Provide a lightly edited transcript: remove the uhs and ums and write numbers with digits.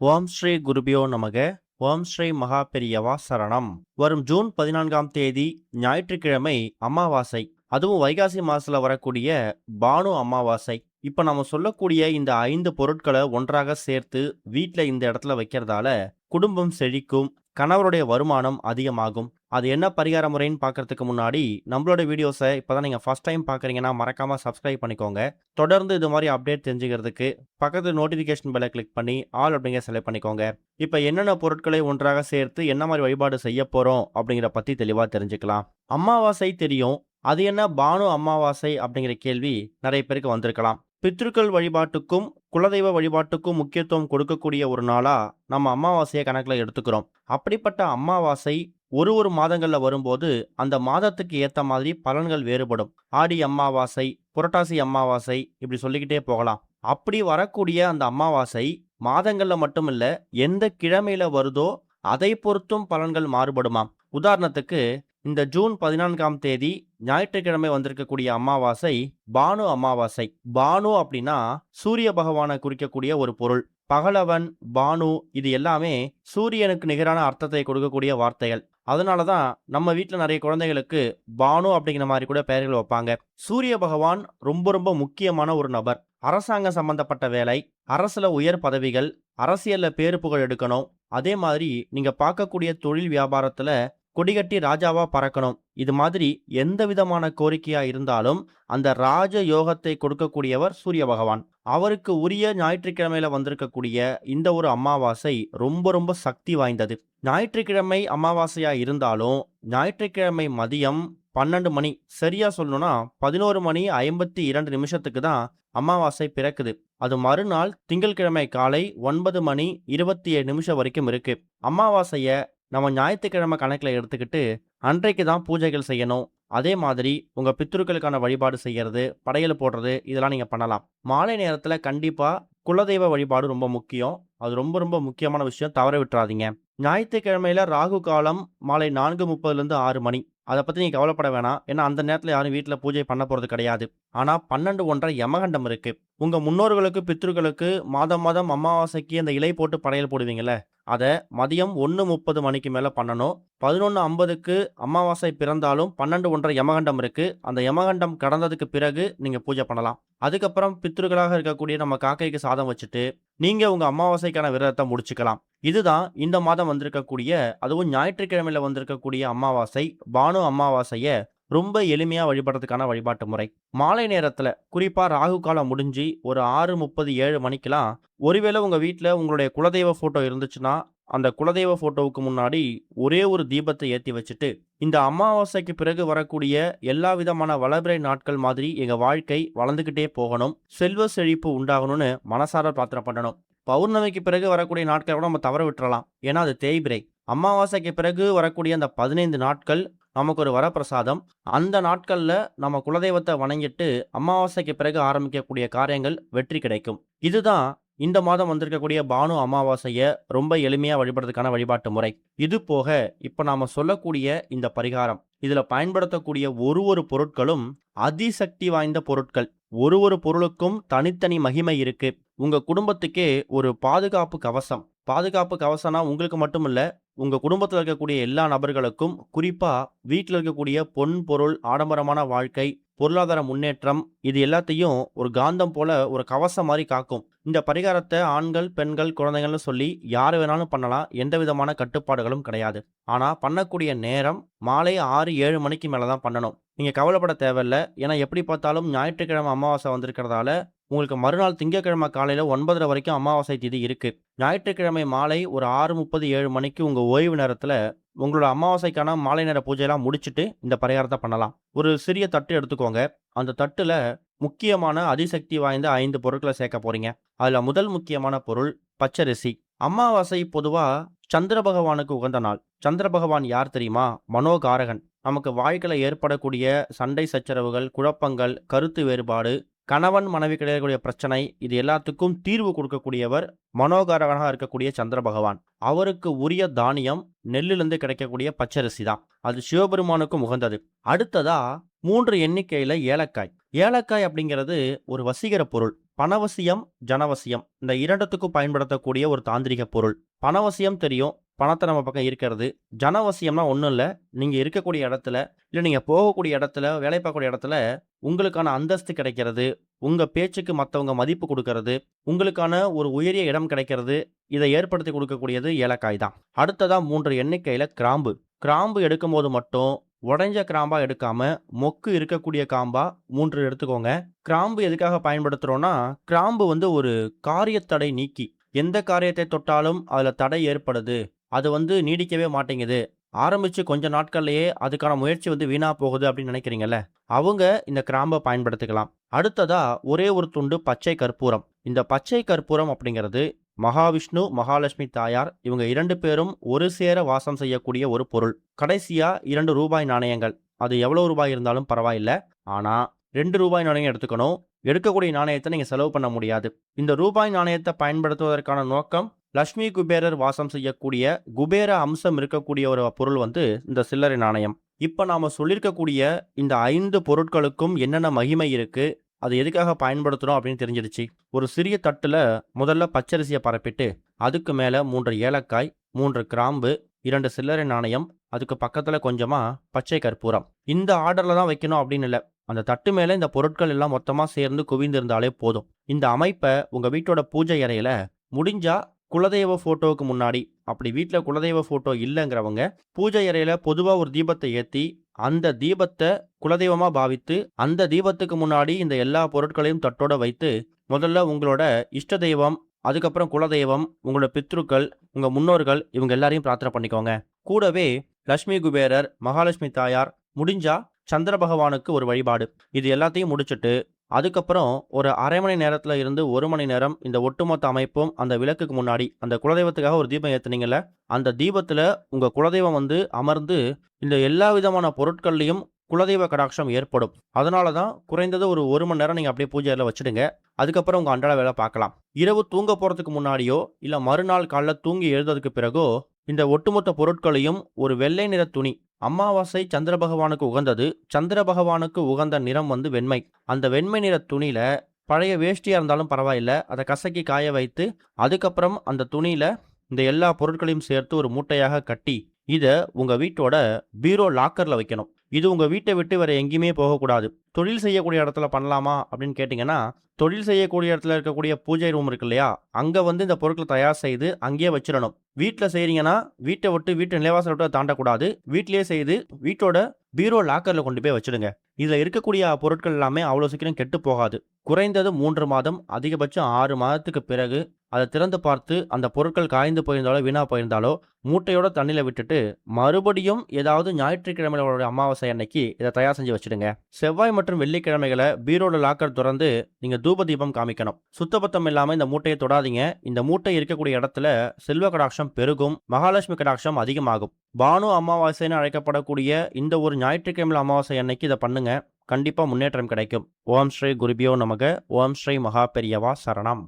ஓம் ஸ்ரீ குருபியோ நமக. ஓம் ஸ்ரீ மகா பெரியவா சரணம். வரும் ஜூன் 14ஆம் தேதி ஞாயிற்றுக்கிழமை அமாவாசை. அதுவும் வைகாசி மாசத்துல வரக்கூடிய பானு அமாவாசை. இப்ப நம்ம சொல்லக்கூடிய இந்த 5 பொருட்களை ஒன்றாக சேர்த்து வீட்ல இந்த இடத்துல வைக்கிறதால குடும்பம் செழிக்கும், கணவருடைய வருமானம் அதிகமாகும். அது என்ன பரிகார முறைன்னு பார்க்கறதுக்கு முன்னாடி நம்மளோட வீடியோஸை இப்பதான் நீங்க ஃபர்ஸ்ட் டைம் பார்க்குறீங்கன்னா மறக்காம சப்ஸ்கிரைப் பண்ணிக்கோங்க. தொடர்ந்து இது மாதிரி அப்டேட் தெரிஞ்சுக்கிறதுக்கு பக்கத்து நோட்டிஃபிகேஷன் பெல்லை கிளிக் பண்ணி ஆல் அப்படிங்கிற செலக்ட் பண்ணிக்கோங்க. இப்போ என்னென்ன பொருட்களை ஒன்றாக சேர்த்து என்ன மாதிரி வழிபாடு செய்ய போறோம் அப்படிங்கிற பத்தி தெளிவா தெரிஞ்சுக்கலாம். அமாவாசை தெரியும். அது என்ன பானு அமாவாசை அப்படிங்கிற கேள்வி நிறைய பேருக்கு வந்திருக்கலாம். பித்ருக்கள் வழிபாட்டுக்கும் குலதெய்வ வழிபாட்டுக்கும் முக்கியத்துவம் கொடுக்கக்கூடிய ஒரு நாளா நம்ம அமாவாசையை கணக்குல எடுத்துக்கிறோம். அப்படிப்பட்ட அமாவாசை ஒரு மாதங்கள்ல வரும்போது அந்த மாதத்துக்கு ஏத்த மாதிரி பலன்கள் வேறுபடும். ஆடி அமாவாசை, புரட்டாசி அமாவாசை, இப்படி சொல்லிக்கிட்டே போகலாம். அப்படி வரக்கூடிய அந்த அமாவாசை மாதங்கள்ல மட்டும் இல்ல, எந்த கிழமையில வருதோ அதை பொறுத்தும் பலன்கள் மாறுபடுமாம். உதாரணத்துக்கு இந்த ஜூன் 14ஆம் தேதி ஞாயிற்றுக்கிழமை வந்திருக்கக்கூடிய அமாவாசை பானு அமாவாசை. பானு அப்படின்னா சூரிய பகவானை குறிக்கக்கூடிய ஒரு பொருள். பகலவன், பானு, இது எல்லாமே சூரியனுக்கு நிகரான அர்த்தத்தை கொடுக்கக்கூடிய வார்த்தைகள். அதனாலதான் நம்ம வீட்டில் நிறைய குழந்தைகளுக்கு பானு அப்படிங்கிற மாதிரி கூட பெயர்கள் வைப்பாங்க. சூரிய பகவான் ரொம்ப முக்கியமான ஒரு நபர். அரசாங்கம் சம்பந்தப்பட்ட வேலை, அரசுல உயர் பதவிகள், அரசியல்ல பேரு புகழ் எடுக்கணும். அதே மாதிரி நீங்க பார்க்கக்கூடிய தொழில் வியாபாரத்துல கொடிகட்டி ராஜாவா பறக்கணும். இது மாதிரி எந்த விதமான கோரிக்கையா இருந்தாலும் அந்த ராஜ யோகத்தை கொடுக்கக்கூடியவர் சூரிய பகவான். அவருக்கு உரிய ஞாயிற்றுக்கிழமையில வந்திருக்கக்கூடிய இந்த ஒரு அமாவாசை ரொம்ப சக்தி வாய்ந்தது. ஞாயிற்றுக்கிழமை அமாவாசையா இருந்தாலும் ஞாயிற்றுக்கிழமை மதியம் 12 மணி, சரியா சொல்லணும்னா 11 மணி 52 நிமிஷத்துக்கு தான் அமாவாசை பிறக்குது. அது மறுநாள் திங்கட்கிழமை காலை 9 மணி 27 நிமிஷம் வரைக்கும் இருக்கு. அமாவாசைய நம்ம ஞாயிற்றுக்கிழமை கணக்கில் எடுத்துக்கிட்டு அன்றைக்கு தான் பூஜைகள் செய்யணும். அதே மாதிரி உங்க பித்ருக்களுக்கான வழிபாடு செய்யறது, படையல் போடுறது, இதெல்லாம் நீங்க பண்ணலாம். மாலை நேரத்துல கண்டிப்பா குலதெய்வ வழிபாடு ரொம்ப முக்கியம். அது ரொம்ப முக்கியமான விஷயம், தவற விட்டுறாதீங்க. ஞாயிற்றுக்கிழமையில ராகு காலம் மாலை 4:30 6 மணி. அதை பத்தி நீங்க கவலைப்பட வேணாம். ஏன்னா அந்த நேரத்துல யாரும் வீட்டுல பூஜை பண்ண போறது கிடையாது. ஆனா 12:01 யமகண்டம் இருக்கு. உங்க முன்னோர்களுக்கு பித்ருக்களுக்கு மாதம் அமாவாசைக்கு அந்த இலை போட்டு படையல் போடுவீங்கல்ல, அதை மதியம் 1:30 மணிக்கு மேல பண்ணணும். 11:50க்கு அமாவாசை பிறந்தாலும் 12:01 யமகண்டம் இருக்கு. அந்த யமகண்டம் கடந்ததுக்கு பிறகு நீங்க பூஜை பண்ணலாம். அதுக்கப்புறம் பித்ருக்களாக இருக்கக்கூடிய நம்ம காக்கைக்கு சாதம் வச்சுட்டு நீங்க உங்க அமாவாசைக்கான விரதத்தை முடிச்சுக்கலாம். இதுதான் இந்த மாதம் வந்திருக்கக்கூடிய, அதுவும் ஞாயிற்றுக்கிழமையில வந்திருக்கக்கூடிய அமாவாசை பானு அமாவாசைய ரொம்ப எளிமையா வழிபடுறதுக்கான வழிபாட்டு முறை. மாலை நேரத்துல குறிப்பா ராகு காலம் முடிஞ்சு ஒரு 6:30 7 மணிக்கெல்லாம் ஒருவேளை உங்க வீட்டுல உங்களுடைய குலதெய்வ போட்டோ இருந்துச்சுன்னா அந்த குலதெய்வ போட்டோவுக்கு முன்னாடி ஒரே ஒரு தீபத்தை ஏற்றி வச்சுட்டு, இந்த அமாவாசைக்கு பிறகு வரக்கூடிய எல்லா விதமான வளர்பிறை நாட்கள் மாதிரி எங்க வாழ்க்கை வளர்ந்துகிட்டே போகணும், செல்வ செழிப்பு உண்டாகணும்னு மனசார பிரார்த்தனை பண்ணணும். பௌர்ணமிக்கு பிறகு வரக்கூடிய நாட்களை கூட நம்ம தவற விட்டுறலாம். ஏன்னா அது தேய்பிரை. அமாவாசைக்கு பிறகு வரக்கூடிய அந்த 15 நாட்கள் நமக்கு ஒரு வரப்பிரசாதம். அந்த நாட்கள்ல நம்ம குலதெய்வத்தை வணங்கிட்டு அமாவாசைக்கு பிறகு ஆரம்பிக்கக்கூடிய காரியங்கள் வெற்றி கிடைக்கும். இதுதான் இந்த மாதம் வந்திருக்கக்கூடிய பானு அமாவாசைய ரொம்ப எளிமையா வழிபடுறதுக்கான வழிபாட்டு முறை. இது போக இப்ப நாம சொல்லக்கூடிய இந்த பரிகாரம், இதுல பயன்படுத்தக்கூடிய ஒரு பொருட்களும் அதிசக்தி வாய்ந்த பொருட்கள். ஒரு பொருளுக்கும் தனித்தனி மகிமை இருக்கு. உங்க குடும்பத்துக்கே ஒரு பாதுகாப்பு கவசம். பாதுகாப்பு கவசம்னா உங்களுக்கு மட்டும் இல்ல, உங்க குடும்பத்தில் இருக்கக்கூடிய எல்லா நபர்களுக்கும், குறிப்பா வீட்டில் இருக்கக்கூடிய பொன் பொருள், ஆடம்பரமான வாழ்க்கை, பொருளாதார முன்னேற்றம், இது எல்லாத்தையும் ஒரு காந்தம் போல ஒரு கவசம் மாதிரி காக்கும். இந்த பரிகாரத்தை ஆண்கள், பெண்கள், குழந்தைகள்னு சொல்லி யார் வேணாலும் பண்ணலாம். எந்த விதமான கட்டுப்பாடுகளும் கிடையாது. ஆனா பண்ணக்கூடிய நேரம் மாலை 6 7 மணிக்கு மேலதான் பண்ணணும். நீங்க கவலைப்பட தேவையில்ல. ஏன்னா எப்படி பார்த்தாலும் ஞாயிற்றுக்கிழமை அமாவாசை வந்திருக்கிறதால உங்களுக்கு மறுநாள் திங்கட்கிழமை காலையில 9:30 வரைக்கும் அமாவாசை திதி இருக்கு. ஞாயிற்றுக்கிழமை மாலை ஒரு 6:30 7 மணிக்கு உங்க ஓய்வு நேரத்துல உங்களோட அமாவாசைக்கான மாலை நேர பூஜையெல்லாம் முடிச்சுட்டு இந்த பரிகாரத்தை பண்ணலாம். ஒரு சிறிய தட்டு எடுத்துக்கோங்க. அந்த தட்டுல முக்கியமான அதிசக்தி வாய்ந்த 5 பொருட்களை சேர்க்க போறீங்க. அதுல முதல் முக்கியமான பொருள் பச்சரிசி. அமாவாசை பொதுவா சந்திர பகவானுக்கு உகந்த நாள். சந்திர பகவான் யார் தெரியுமா? மனோகாரகன். நமக்கு வாழ்க்கையில ஏற்படக்கூடிய சண்டை சச்சரவுகள், குழப்பங்கள், கருத்து வேறுபாடு, கணவன் மனைவி கிடைக்கக்கூடிய பிரச்சனை, இது எல்லாத்துக்கும் தீர்வு கொடுக்கக்கூடியவர் மனோகாரகனாக இருக்கக்கூடிய சந்திர பகவான். அவருக்கு உரிய தானியம் நெல்லிலிருந்து கிடைக்கக்கூடிய பச்சரிசி தான். அது சிவபெருமானுக்கும் உகந்தது. அடுத்ததா 3 எண்ணிக்கையில ஏலக்காய். ஏலக்காய் அப்படிங்கிறது ஒரு வசீகர பொருள். பணவசியம், ஜனவசியம் இந்த இரண்டுத்துக்கும் பயன்படுத்தக்கூடிய ஒரு தாந்திரிக பொருள். பணவசியம் தெரியும். பணத்தை நம்ம பக்கம் இருக்கிறது. ஜனவசியம்னா ஒண்ணும் இல்ல. நீங்க இருக்கக்கூடிய இடத்துல, இல்ல நீங்க போகக்கூடிய இடத்துல, வேலை பார்க்கக்கூடிய இடத்துல உங்களுக்கான அந்தஸ்து கிடைக்கிறது. உங்க பேச்சுக்கு மத்தவங்க மதிப்பு குடுக்கறது. உங்களுக்கான ஒரு உயரிய இடம் கிடைக்கிறது. இதை ஏற்படுத்தி கொடுக்கக்கூடியது ஏலக்காய் தான். அடுத்ததா 3 எண்ணிக்கையில கிராம்பு. கிராம்பு எடுக்கும்போது மட்டும் உடைஞ்ச கிராம்பா எடுக்காம, மொக்கு இருக்கக்கூடிய காம்பா 3 எடுத்துக்கோங்க. கிராம்பு எதுக்காக பயன்படுத்துறோம்னா, கிராம்பு வந்து ஒரு காரியத்தடை நீக்கி, எந்த காரியத்தை தொட்டாலும் அதுல தடை ஏற்படுது. அது வந்து நீடிக்கவே மாட்டேங்குது. ஆரம்பிச்சு கொஞ்ச நாட்கள்லயே அதுக்கான முயற்சி வந்து வீணா போகுது அப்படின்னு நினைக்கிறீங்கல்ல, அவங்க இந்த கிராம்ப பயன்படுத்திக்கலாம். அடுத்ததா ஒரே ஒரு துண்டு பச்சை கற்பூரம். இந்த பச்சை கற்பூரம் அப்படிங்கிறது மகாவிஷ்ணு, மகாலட்சுமி தாயார் இவங்க 2 பேரும் ஒரு சேர வாசம் செய்யக்கூடிய ஒரு பொருள். கடைசியா 2 ரூபாய் நாணயங்கள். அது எவ்வளவு ரூபாய் இருந்தாலும் பரவாயில்ல. ஆனா 2 ரூபாய் நாணயம் எடுத்துக்கணும். எடுக்கக்கூடிய நாணயத்தை நீங்க செலவு பண்ண முடியாது. இந்த ரூபாய் நாணயத்தை பயன்படுத்துவதற்கான நோக்கம் லட்சுமி குபேரர் வாசம் செய்யக்கூடிய குபேர அம்சம் இருக்கக்கூடிய ஒரு பொருள் வந்து இந்த சில்லறை நாணயம். இப்ப நாம சொல்லியிருக்கக்கூடிய இந்த 5 பொருட்களுக்கும் என்னென்ன மகிமை இருக்கு, அது எதுக்காக பயன்படுத்துறோம் அப்படின்னு தெரிஞ்சிருச்சு. ஒரு சிறிய தட்டுல முதல்ல பச்சரிசியை பரப்பிட்டு, அதுக்கு மேல 3 ஏலக்காய், 3 கிராம்பு, 2 சில்லறை நாணயம், அதுக்கு பக்கத்துல கொஞ்சமா பச்சை கற்பூரம். இந்த ஆர்டர்ல தான் வைக்கணும் அப்படின்னு இல்ல. அந்த தட்டு மேல இந்த பொருட்கள் எல்லாம் மொத்தமா சேர்ந்து குவிந்திருந்தாலே போதும். இந்த அமைப்பை உங்க வீட்டோட பூஜை அறையில முடிஞ்சா குலதெய்வ போட்டோவுக்கு முன்னாடி, அப்படி வீட்டில் குலதெய்வ போட்டோ இல்லைங்கிறவங்க பூஜை அறையில பொதுவா ஒரு தீபத்தை ஏத்தி, அந்த தீபத்தை குலதெய்வமா பாவித்து, அந்த தீபத்துக்கு முன்னாடி இந்த எல்லா பொருட்களையும் தட்டோட வைத்து, முதல்ல உங்களோட இஷ்ட தெய்வம், அதுக்கப்புறம் குலதெய்வம், உங்களோட பித்ருக்கள், உங்க முன்னோர்கள் இவங்க எல்லாரையும் பிரார்த்தனை பண்ணிக்கோங்க. கூடவே லட்சுமி குபேரர், மகாலட்சுமி தாயார், முடிஞ்சா சந்திர பகவானுக்கு ஒரு வழிபாடு. இது எல்லாத்தையும் முடிச்சுட்டு அதுக்கப்புறம் ஒரு அரை மணி நேரத்துல இருந்து 1 மணி நேரம் இந்த ஒட்டுமொத்த அமைப்பும் அந்த விளக்குக்கு முன்னாடி அந்த குலதெய்வத்துக்காக ஒரு தீபம் ஏத்துனீங்கல்ல, அந்த தீபத்துல உங்க குலதெய்வம் வந்து அமர்ந்து இந்த எல்லா விதமான பொருட்கள்லையும் குலதெய்வ கடாட்சம் ஏற்படும். அதனால தான் குறைந்தது ஒரு 1 மணி நேரம் நீங்க அப்படியே பூஜை அறையில வச்சுடுங்க. அதுக்கப்புறம் உங்க அன்றாட வேலை பார்க்கலாம். இரவு தூங்க போறதுக்கு முன்னாடியோ இல்ல மறுநாள் காலைல தூங்கி எழுந்ததுக்கு பிறகோ இந்த ஒட்டுமொத்த பொருட்களையும் ஒரு வெள்ளை நிற துணி, அமாவாசை சந்திர பகவானுக்கு உகந்தது. சந்திர பகவானுக்கு உகந்த நிறம் வந்து வெண்மை. அந்த வெண்மை நிற துணியில பழைய வேஷ்டியா இருந்தாலும் பரவாயில்ல, அதை கசக்கி காய வைத்து, அதுக்கப்புறம் அந்த துணியில இந்த எல்லா பொருட்களையும் சேர்த்து ஒரு மூட்டையாக கட்டி, இதை உங்க வீட்டோட பீரோ லாக்கர்ல வைக்கணும். இது உங்க வீட்டை விட்டு வேற எங்கேயுமே போகக்கூடாது. தொழில் செய்யக்கூடிய இடத்துல பண்ணலாமா அப்படின்னு கேட்டிங்கன்னா, தொழில் செய்யக்கூடிய இடத்துல இருக்கக்கூடிய பூஜை ரூம் இருக்கு இல்லையா, அங்க வந்து இந்த பொருட்களை தயார் செய்து அங்கேயே வச்சிடணும். வீட்டில் செய்றீங்கன்னா வீட்டை விட்டு வீட்டு நிலைவாசல் விட்டு தாண்டக்கூடாது. வீட்டிலேயே செய்து வீட்டோட பீரோ லாக்கர்ல கொண்டு போய் வச்சிடுங்க. இதுல இருக்கக்கூடிய பொருட்கள் எல்லாமே அவ்வளோ சீக்கிரம் கெட்டு போகாது. குறைந்தது 3 மாதம், அதிகபட்சம் 6 மாதத்துக்கு பிறகு அதை திறந்து பார்த்து அந்த பொருட்கள் காய்ந்து போயிருந்தாலோ வீணா போயிருந்தாலோ மூட்டையோட தண்ணியில விட்டுட்டு மறுபடியும் ஏதாவது ஞாயிற்றுக்கிழமையோட அமாவாசை அன்னைக்கு இதை தயார் செஞ்சு வச்சிடுங்க. செவ்வாய் மற்றும் வெள்ளிக்கிழமைகளை பீரோட லாக்கர் திறந்து நீங்க தூப தீபம் காமிக்கணும். சுத்தபத்தம் இல்லாம இந்த மூட்டையை தொடாதீங்க. இந்த மூட்டை இருக்கக்கூடிய இடத்துல செல்வ கடாட்சம் பெருகும், மகாலட்சுமி கடாட்சம் அதிகமாகும். பானு அமாவாசைன்னு அழைக்கப்படக்கூடிய இந்த ஒரு ஞாயிற்றுக்கிழமை அமாவாசை அன்னைக்கு இதை பண்ணுங்க. கண்டிப்பா முன்னேற்றம் கிடைக்கும். ஓம் ஸ்ரீ குருபியோ நமக. ஓம் ஸ்ரீ மகா பெரியவா சரணம்.